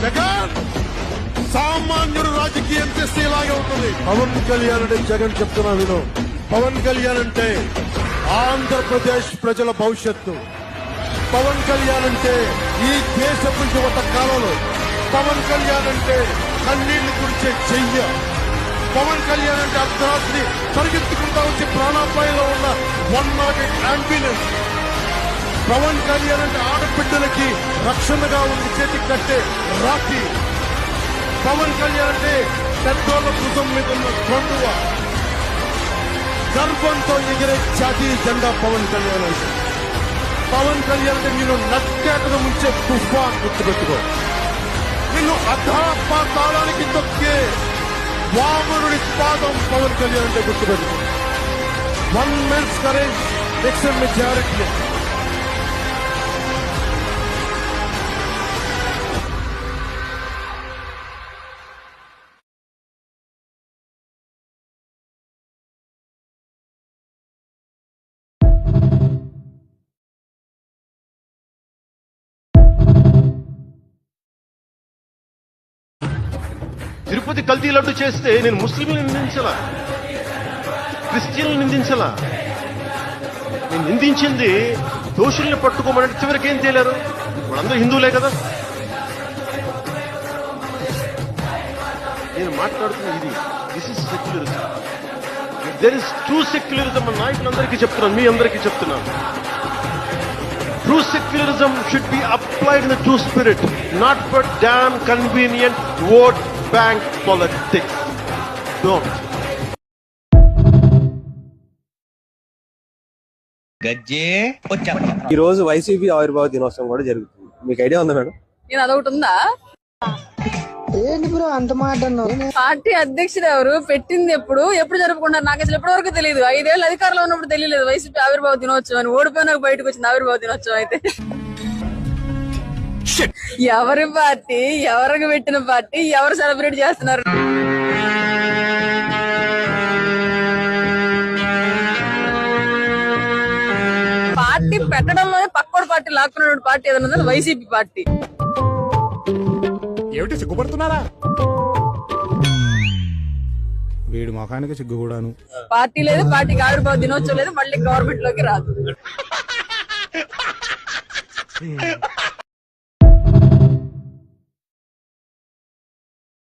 జగన్ సామాన్యుడు రాజకీయం చేస్తే ఇలాగే ఉంటుంది. పవన్ కళ్యాణ్ అంటే జగన్ చెప్తున్నా విను. పవన్ కళ్యాణ్ అంటే ఆంధ్రప్రదేశ్ ప్రజల భవిష్యత్తు. పవన్ కళ్యాణ్ అంటే ఈ దేశపు యువత కాలంలో. పవన్ కళ్యాణ్ అంటే కన్నీళ్లు కురిచే చెయ్య. పవన్ కళ్యాణ్ అంటే అర్ధరాత్రి పరిగెత్తుకుంటా వచ్చి ప్రాణాపాయంలో ఉన్న 108 అంబులెన్స్. పవన్ కళ్యాణ్ అంటే ఆడబిడ్డలకి రక్షణగా ఉండి చేతికి కట్టే రాఖీ. పవన్ కళ్యాణ్ అంటే పెద్దోళ్ల భుజం మీద ఉన్న కొండువ. గర్వంతో ఎగిరే జాతీయ జెండా పవన్ కళ్యాణ్ అంటే. పవన్ కళ్యాణ్ అంటే నేను నక్కేటను ముంచే తుఫాన్ గుర్తుపెట్టుకో. నిన్ను అధాపాతాళానికి తొక్కే వామనుడి పాదం పవన్ కళ్యాణ్ అంటే గుర్తుపెట్టుకో. 1 man's courage makes a majority. Tirupati కల్తీ లడ్డు చేస్తే నేను ముస్లింలను నిందించలా, క్రిస్టియన్లు నిందించలా. నేను నిందించింది దోషుల్ని పట్టుకోమని. చివరికి ఏం తేలారు? వాళ్ళందరూ హిందువులే కదా. నేను మాట్లాడుతున్న ఇది this is secularism. There is true secularism అని నాయకులందరికీ చెప్తున్నాను, మీ అందరికీ చెప్తున్నాను. True secularism should be applied in the true spirit, not for damn convenient vote bank politics. Don't. గజ్జే ఈ రోజు వైసీపీ ఆవిర్భావ దినోత్సవం కూడా జరుగుతుంది. మీకు ఐడియా ఉందా మేడం? నేను అదొకటి ఉందా? ఏంటి బ్రో అంత మాట అన్నావు? పార్టీ అధ్యక్షుడు ఎవరు, పెట్టింది ఎప్పుడు జరుపుకుంటారు నాకు అసలు ఎప్పటి వరకు తెలియదు. 5 ఏళ్ళు అధికారంలో ఉన్నప్పుడు తెలియలేదు వైసీపీ ఆవిర్భావ దినోత్సవం అని. ఓడిపోయినాక బయటకు వచ్చింది ఆవిర్భావ దినోత్సవం. అయితే ఎవరి పార్టీ, ఎవరికి పెట్టిన పార్టీ, ఎవరు సెలబ్రేట్ చేస్తున్నారు? పార్టీ పెట్టడంలోనే పక్కోడు పార్టీ లాక్కున్న పార్టీ ఏదన్నా వైసీపీ పార్టీ. ఏమిటి సిగ్గుపడుతున్నారా? వీడి ముఖానికి సిగ్గు కూడాను. పార్టీ లేదు, పార్టీకి ఆవిర్భావ దినోత్సవం లేదు, మళ్ళీ గవర్నమెంట్ లోకి రాదు.